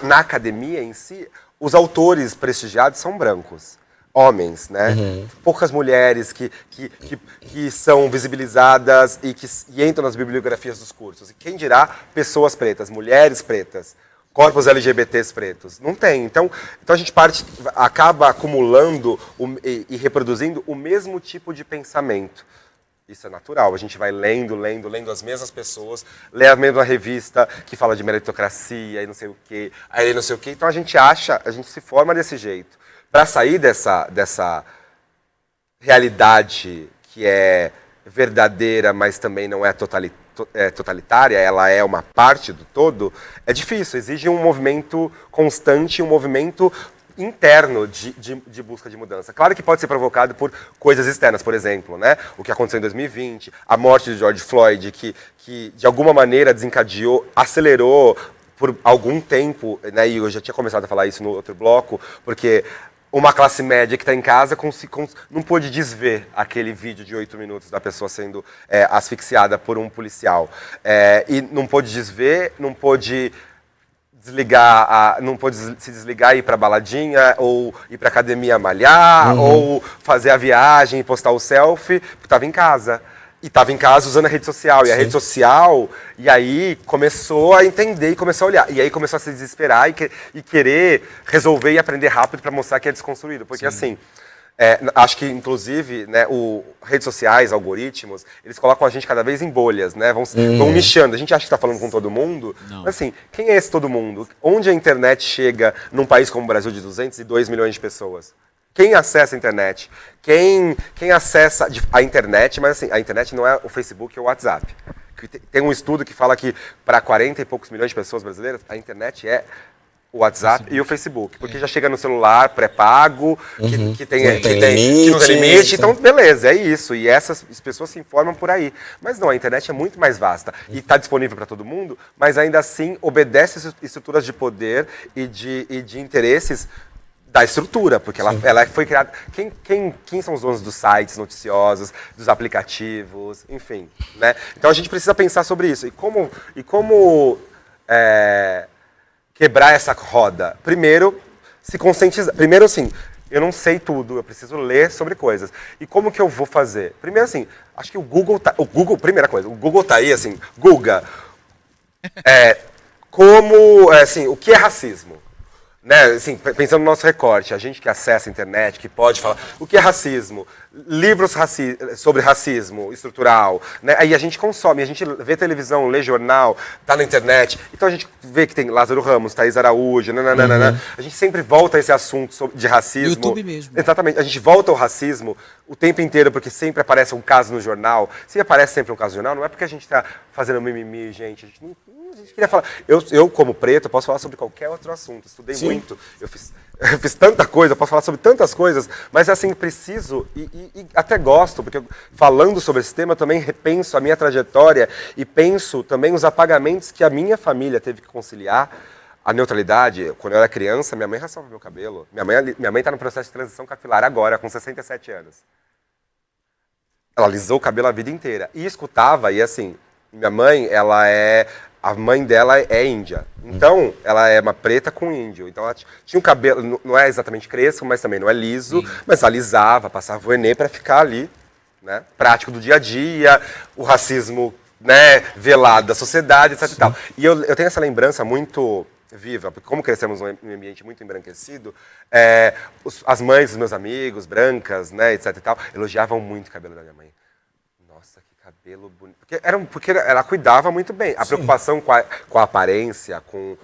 na academia em si, os autores prestigiados são brancos. Homens, né? Poucas mulheres que são visibilizadas e que entram nas bibliografias dos cursos. E quem dirá pessoas pretas, mulheres pretas, corpos LGBTs pretos? Não tem. Então a gente acaba acumulando e reproduzindo o mesmo tipo de pensamento. Isso é natural. A gente vai lendo as mesmas pessoas, lê a mesma revista que fala de meritocracia e não sei o quê, aí não sei o quê. Então a gente se forma desse jeito. Para sair dessa realidade que é verdadeira, mas também não é totalitária, ela é uma parte do todo, é difícil, exige um movimento constante, um movimento interno de busca de mudança. Claro que pode ser provocado por coisas externas, por exemplo, né? O que aconteceu em 2020, a morte de George Floyd, que de alguma maneira desencadeou, acelerou, por algum tempo, né, e eu já tinha começado a falar isso no outro bloco, porque uma classe média que está em casa não pôde desver aquele vídeo de 8 minutos da pessoa sendo asfixiada por um policial. E não pôde desver, não pôde não pôde se desligar e ir pra baladinha, ou ir pra academia malhar, ou fazer a viagem e postar o selfie, porque estava em casa. E estava em casa usando a rede social. E a rede social, e aí começou a entender e começou a olhar. E aí começou a se desesperar e querer resolver e aprender rápido para mostrar que é desconstruído. Porque assim, acho que inclusive, né, redes sociais, algoritmos, eles colocam a gente cada vez em bolhas, né? Vão nichando. A gente acha que está falando com todo mundo, mas assim, quem é esse todo mundo? Onde a internet chega num país como o Brasil de 202 milhões de pessoas? Quem acessa a internet? Quem acessa a internet, mas assim, a internet não é o Facebook ou o WhatsApp. Tem um estudo que fala que para 40 e poucos milhões de pessoas brasileiras, a internet é o WhatsApp e o Facebook. Porque já chega no celular pré-pago, que não tem limite. Então, beleza, é isso. E essas pessoas se informam por aí. Mas não, a internet é muito mais vasta. E está disponível para todo mundo, mas ainda assim obedece estruturas de poder e de interesses da estrutura, porque ela foi criada... Quem são os donos dos sites noticiosos, dos aplicativos, enfim, né? Então a gente precisa pensar sobre isso. E como quebrar essa roda? Primeiro, se conscientizar. Primeiro, assim, eu não sei tudo, eu preciso ler sobre coisas. E como que eu vou fazer? Primeiro, assim, acho que o Google, primeira coisa, o Google tá aí, assim, Guga, assim, o que é racismo? Né, assim, pensando no nosso recorte, a gente que acessa a internet, que pode falar o que é racismo, livros sobre racismo estrutural, né, aí a gente consome, a gente vê televisão, lê jornal, tá na internet, então a gente vê que tem Lázaro Ramos, Thaís Araújo, a gente sempre volta a esse assunto de racismo. YouTube mesmo. Exatamente, a gente volta ao racismo o tempo inteiro, porque sempre aparece um caso no jornal. Se aparece sempre um caso no jornal, não é porque a gente está fazendo mimimi, gente. A gente queria falar. Eu, como preto, posso falar sobre qualquer outro assunto. Estudei muito. Eu fiz tanta coisa, eu posso falar sobre tantas coisas, mas assim, preciso, e até gosto, porque falando sobre esse tema, eu também repenso a minha trajetória e penso também os apagamentos que a minha família teve que conciliar. A neutralidade, quando eu era criança, minha mãe raspava meu cabelo. Minha mãe está no processo de transição capilar agora, com 67 anos. Ela alisou o cabelo a vida inteira. E escutava, e assim, minha mãe, a mãe dela é índia. Então, ela é uma preta com índio. Então, ela tinha um cabelo, não é exatamente crespo, mas também não é liso, mas alisava, passava o enê para ficar ali, né? Prático do dia a dia, o racismo, né, velado da sociedade, etc. E tal. E eu tenho essa lembrança muito viva, porque como crescemos num ambiente muito embranquecido, as mães dos meus amigos, brancas, né, etc. e tal, elogiavam muito o cabelo da minha mãe. Nossa, que cabelo bonito. Porque ela cuidava muito bem. A preocupação com a aparência, com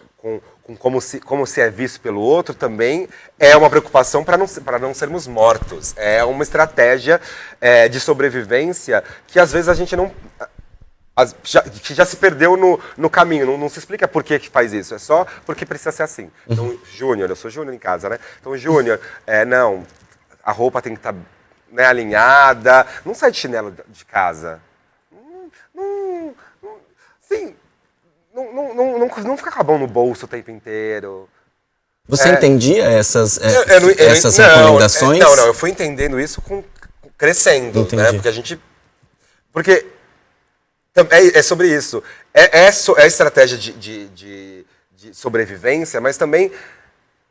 como se é visto pelo outro, também é uma preocupação para não sermos mortos. É uma estratégia de sobrevivência que às vezes a gente não... que já se perdeu no caminho, não se explica por que faz isso, é só porque precisa ser assim. Então, Júnior, eu sou Júnior em casa, né? Então, Júnior, não, a roupa tem que estar, né, alinhada, não sai de chinelo de casa. Sim, não fica com a mão no bolso o tempo inteiro. Você entendia essas recomendações? Não, eu fui entendendo isso crescendo, né? Porque é sobre isso. É estratégia de sobrevivência, mas também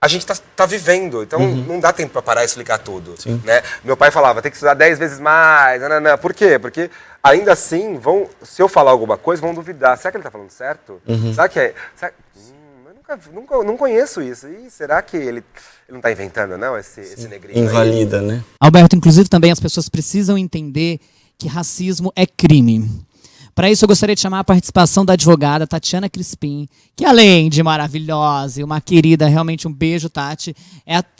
a gente tá vivendo. Então não dá tempo para parar e explicar tudo. Né? Meu pai falava, tem que estudar 10 vezes mais. Não. Por quê? Porque ainda assim, se eu falar alguma coisa, vão duvidar. Será que ele tá falando certo? Será que eu não conheço isso. E será que ele não tá inventando, não, esse negrinho? Invalida, né? Alberto, inclusive também as pessoas precisam entender que racismo é crime. Para isso, eu gostaria de chamar a participação da advogada Tatiana Crispim, que além de maravilhosa e uma querida, realmente um beijo, Tati,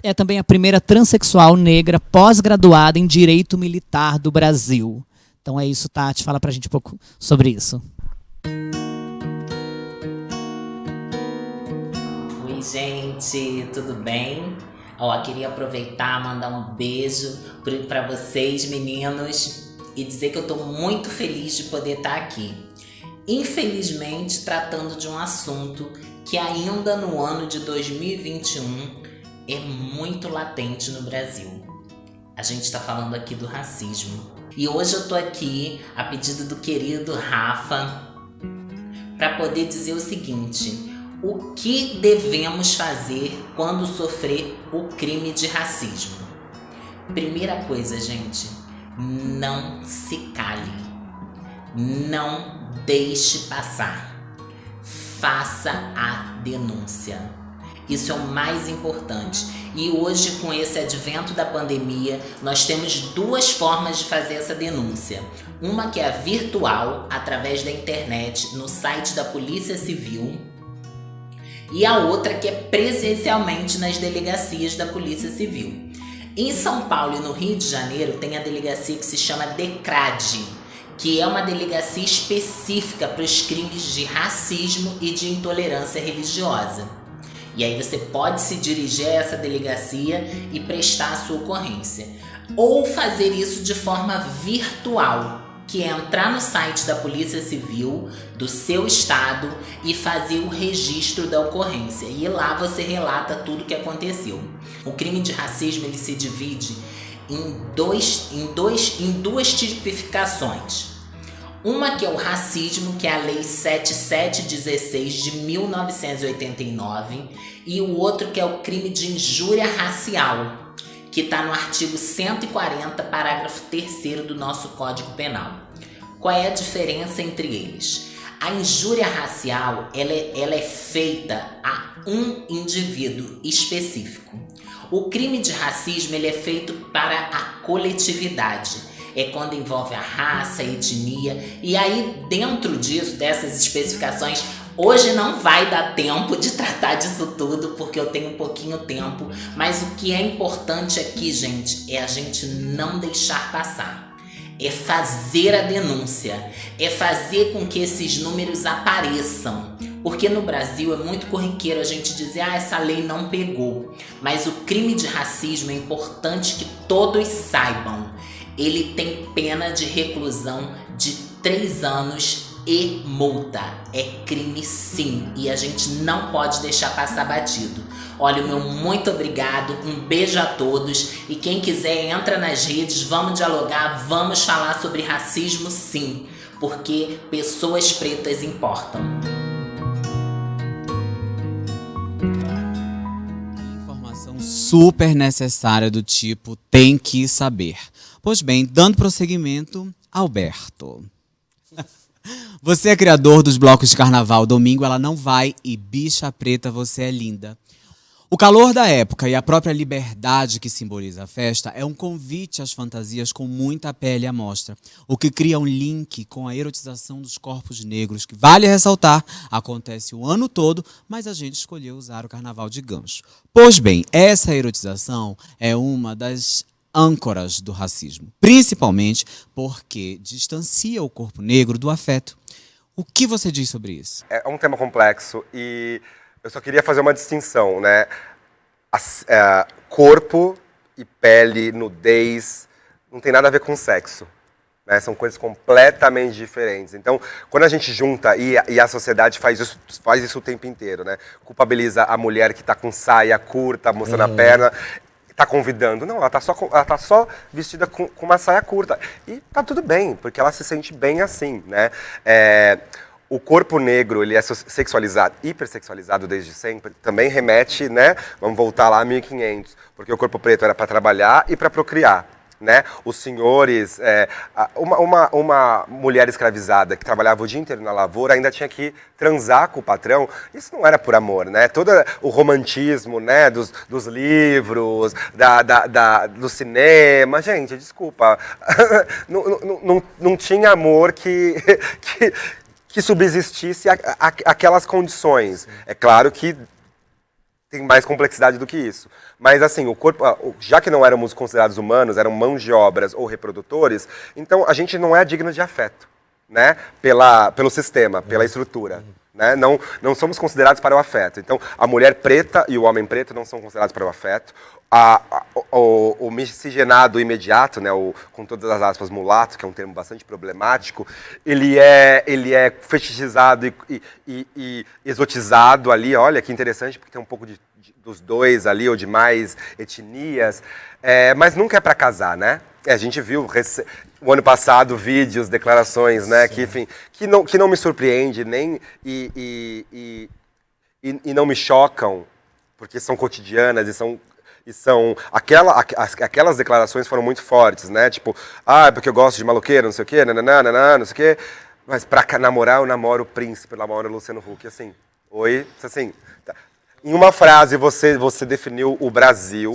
é também a primeira transexual negra pós-graduada em Direito Militar do Brasil. Então é isso, Tati, fala pra gente um pouco sobre isso. Oi, gente, tudo bem? Queria aproveitar, mandar um beijo para vocês, meninos, e dizer que eu estou muito feliz de poder estar aqui. Infelizmente, tratando de um assunto que ainda no ano de 2021 é muito latente no Brasil. A gente está falando aqui do racismo. E hoje eu tô aqui, a pedido do querido Rafa, para poder dizer o seguinte: o que devemos fazer quando sofrer o crime de racismo? Primeira coisa, gente, não se cale. Não deixe passar. Faça a denúncia. Isso é o mais importante. E hoje, com esse advento da pandemia, nós temos duas formas de fazer essa denúncia. Uma que é a virtual, através da internet, no site da Polícia Civil. E a outra que é presencialmente nas delegacias da Polícia Civil. Em São Paulo e no Rio de Janeiro tem a delegacia que se chama DECRAD, que é uma delegacia específica para os crimes de racismo e de intolerância religiosa. E aí você pode se dirigir a essa delegacia e prestar a sua ocorrência. Ou fazer isso de forma virtual, que é entrar no site da Polícia Civil do seu estado e fazer o registro da ocorrência. E lá você relata tudo o que aconteceu. O crime de racismo ele se divide em duas tipificações. Uma que é o racismo, que é a Lei 7716 de 1989, e o outro que é o crime de injúria racial, que está no artigo 140, parágrafo 3º do nosso Código Penal. Qual é a diferença entre eles? A injúria racial ela é feita a um indivíduo específico. O crime de racismo ele é feito para a coletividade. É quando envolve a raça, a etnia. E aí, dentro disso, dessas especificações, hoje não vai dar tempo de tratar disso tudo, porque eu tenho pouquinho tempo. Mas o que é importante aqui, gente, é a gente não deixar passar. É fazer a denúncia. É fazer com que esses números apareçam. Porque no Brasil é muito corriqueiro a gente dizer, essa lei não pegou. Mas o crime de racismo é importante que todos saibam. Ele tem pena de reclusão de 3 anos e multa. É crime sim, e a gente não pode deixar passar batido. Olha, o meu muito obrigado, um beijo a todos. E quem quiser, entra nas redes, vamos dialogar, vamos falar sobre racismo sim. Porque pessoas pretas importam. Informação super necessária do tipo tem que saber. Pois bem, dando prosseguimento, Alberto. Você é criador dos blocos de carnaval Domingo Ela Não Vai e Bicha Preta Você é Linda. O calor da época e a própria liberdade que simboliza a festa é um convite às fantasias com muita pele à mostra, o que cria um link com a erotização dos corpos negros, que, vale ressaltar, acontece o ano todo, mas a gente escolheu usar o carnaval de gancho. Pois bem, essa erotização é uma das âncoras do racismo, principalmente porque distancia o corpo negro do afeto. O que você diz sobre isso? É um tema complexo e eu só queria fazer uma distinção, né? Corpo e pele, nudez, não tem nada a ver com sexo, né? São coisas completamente diferentes. Então, quando a gente junta, e a sociedade faz isso o tempo inteiro, né? Culpabiliza a mulher que está com saia curta, mostrando a perna, tá convidando. Não, ela tá só vestida com uma saia curta. E tá tudo bem, porque ela se sente bem assim, né? O corpo negro, ele é sexualizado, hipersexualizado desde sempre, também remete, né? Vamos voltar lá a 1500, porque o corpo preto era para trabalhar e para procriar, né? Os senhores, uma mulher escravizada que trabalhava o dia inteiro na lavoura ainda tinha que transar com o patrão. Isso não era por amor, né? Todo o romantismo, né? Dos livros, do cinema, gente, desculpa, não tinha amor que subsistisse aquelas condições. É claro que tem mais complexidade do que isso. Mas assim, o corpo, já que não éramos considerados humanos, eram mãos de obras ou reprodutores, então a gente não é digno de afeto, né? Pelo sistema, pela estrutura. né? Não somos considerados para o afeto. Então, a mulher preta e o homem preto não são considerados para o afeto. O miscigenado imediato, né, com todas as aspas, mulato, que é um termo bastante problemático, ele é fetichizado e exotizado ali. Olha que interessante, porque tem um pouco dos dois ali, ou de mais etnias, mas nunca é para casar, né? A gente viu o ano passado vídeos, declarações, né, que não me surpreende nem e não me chocam, porque são cotidianas e são aquelas declarações foram muito fortes, né? Tipo, porque eu gosto de maloqueiro, não sei o quê, nananana, não sei o quê. Mas pra namorar, eu namoro o príncipe, eu namoro o Luciano Huck, assim. Oi? Assim, tá. Em uma frase, você definiu o Brasil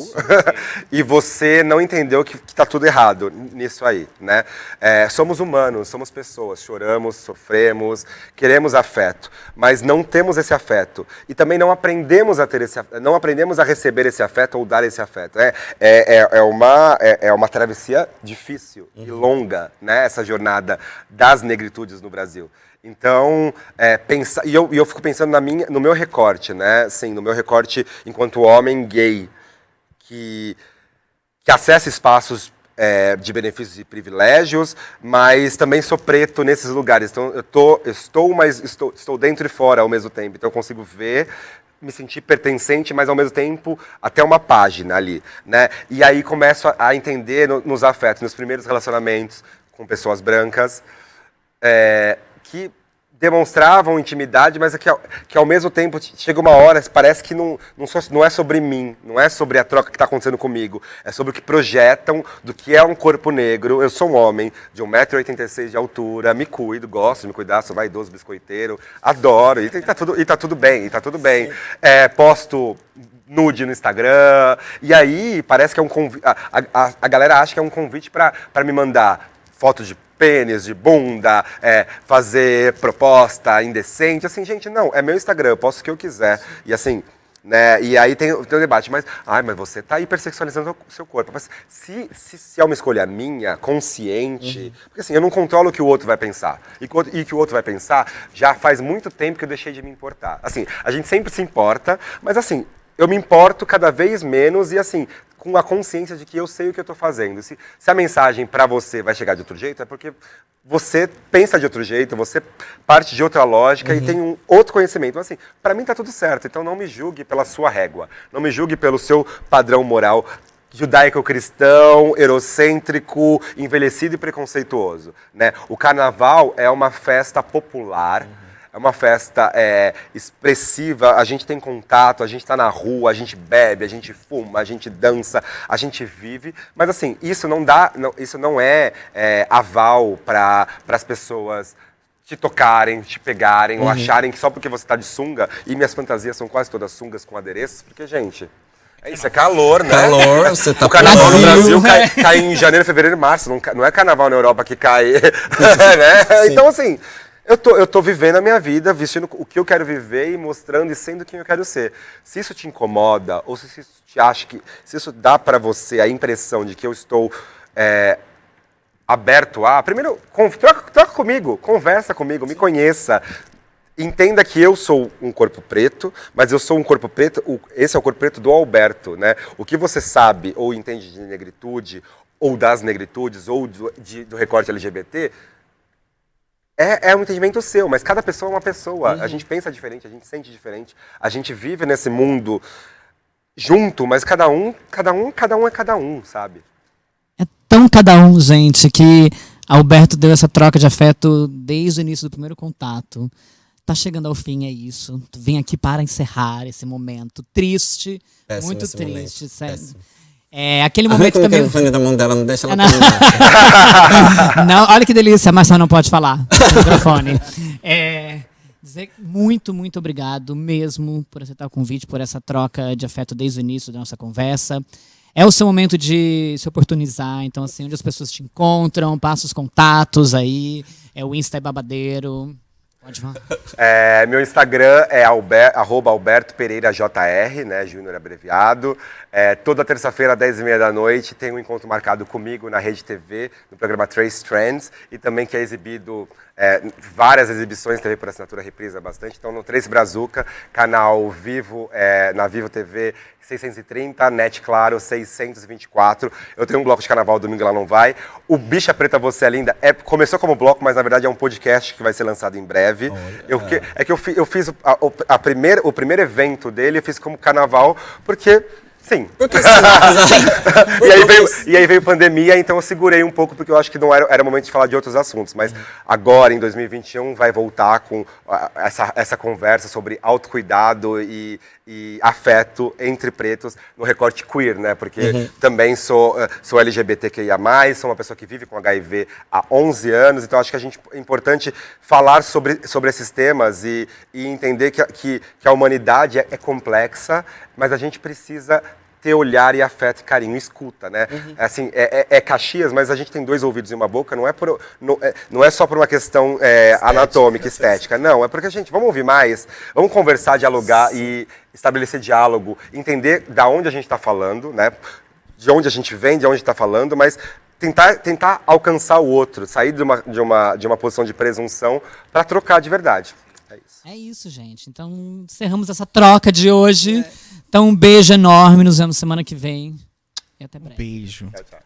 e você não entendeu que tá tudo errado nisso aí, né? Somos humanos, somos pessoas, choramos, sofremos, queremos afeto, mas não temos esse afeto. E também não aprendemos a ter não aprendemos a receber esse afeto ou dar esse afeto. É uma travessia difícil e longa, né? Essa jornada das negritudes no Brasil. Então, eu fico pensando no meu recorte, né? Sim, no meu recorte enquanto homem gay, que acessa espaços de benefícios e privilégios, mas também sou preto nesses lugares. Então, estou dentro e fora ao mesmo tempo. Então, eu consigo ver, me sentir pertencente, mas ao mesmo tempo até uma página ali, né? E aí começo a entender nos afetos, nos primeiros relacionamentos com pessoas brancas, que demonstravam intimidade, mas que ao mesmo tempo chega uma hora, parece que não é sobre mim, não é sobre a troca que está acontecendo comigo, é sobre o que projetam do que é um corpo negro. Eu sou um homem de 1,86 m de altura, me cuido, gosto de me cuidar, sou vaidoso, biscoiteiro, adoro, e tá tudo bem, posto nude no Instagram, e aí parece que é um convite, a galera acha que é um convite para me mandar foto de pênis, de bunda, fazer proposta indecente, assim, gente, não, é meu Instagram, eu posto o que eu quiser, e assim, né, e aí tem o debate, mas você tá hipersexualizando o seu corpo, mas se é uma escolha minha, consciente, porque assim, eu não controlo o que o outro vai pensar, e o que o outro vai pensar, já faz muito tempo que eu deixei de me importar, assim, a gente sempre se importa, mas assim, eu me importo cada vez menos e assim, com a consciência de que eu sei o que eu estou fazendo. Se a mensagem para você vai chegar de outro jeito, é porque você pensa de outro jeito, você parte de outra lógica e tem um outro conhecimento. Então, assim, para mim tá tudo certo. Então não me julgue pela sua régua, não me julgue pelo seu padrão moral judaico-cristão, eurocêntrico, envelhecido e preconceituoso, né? O carnaval é uma festa popular. É uma festa expressiva, a gente tem contato, a gente está na rua, a gente bebe, a gente fuma, a gente dança, a gente vive. Mas assim, isso não é aval para as pessoas te tocarem, te pegarem, ou acharem que só porque você está de sunga, e minhas fantasias são quase todas sungas com adereços, porque, gente, isso é calor, né? Calor, você tá O carnaval no Brasil cai em janeiro, fevereiro e março, não é carnaval na Europa que cai, né? Então, assim... Eu tô vivendo a minha vida, vestindo o que eu quero viver e mostrando e sendo quem eu quero ser. Se isso te incomoda, ou se isso te acha se isso dá para você a impressão de que eu estou aberto primeiro, troca comigo, conversa comigo, me conheça. Entenda que eu sou um corpo preto, mas eu sou um corpo preto, esse é o corpo preto do Alberto, né? O que você sabe ou entende de negritude, ou das negritudes, ou do recorte LGBT... É um entendimento seu, mas cada pessoa é uma pessoa. A gente pensa diferente, a gente sente diferente. A gente vive nesse mundo junto, mas cada um é cada um, sabe? É tão cada um, gente, que Alberto deu essa troca de afeto desde o início do primeiro contato. Tá chegando ao fim, é isso. Vim aqui para encerrar esse momento triste, Péssimo muito esse triste, momento. sério. Péssimo. Aquele momento também. O microfone da mão dela, não deixa ela Não. terminar. Não, olha que delícia, mas só não pode falar no microfone. Dizer muito, muito obrigado mesmo por aceitar o convite, por essa troca de afeto desde o início da nossa conversa. É o seu momento de se oportunizar, então assim, onde as pessoas te encontram, passa os contatos aí, o Insta é babadeiro. Pode falar. Meu Instagram é @AlbertoPereiraJR, né? Júnior abreviado. Toda terça-feira, 10h30 da noite, tem um encontro marcado comigo na Rede TV, no programa Trace Trends, e também que é exibido várias exibições, TV por assinatura reprisa bastante. Então, no Trace Brazuca, canal Vivo, na Vivo TV 630, Net Claro 624. Eu tenho um bloco de carnaval domingo, lá não vai. O Bicha Preta Você é Linda começou como bloco, mas na verdade é um podcast que vai ser lançado em breve. Eu fiz o primeiro evento dele, eu fiz como carnaval, porque... Sim. Porque sim. E aí veio pandemia, então eu segurei um pouco, porque eu acho que não era o momento de falar de outros assuntos. Mas agora, em 2021, vai voltar com essa conversa sobre autocuidado e afeto entre pretos no recorte queer, né? Porque também sou LGBTQIA+, sou uma pessoa que vive com HIV há 11 anos, então acho que é importante falar sobre esses temas e entender que a humanidade é complexa, mas a gente precisa ter olhar e afeto e carinho, escuta, né? Assim, é Caxias, mas a gente tem 2 ouvidos e uma boca, não é só por uma questão anatômica, estética, não, é porque, vamos ouvir mais, vamos conversar, dialogar e estabelecer diálogo, entender da onde a gente está falando, né? De onde a gente vem, de onde está falando, mas tentar alcançar o outro, sair de uma posição de presunção para trocar de verdade. É isso. É isso, gente. Então, encerramos essa troca de hoje. Então, um beijo enorme. Nos vemos semana que vem. E até breve. Beijo. Tchau, tchau.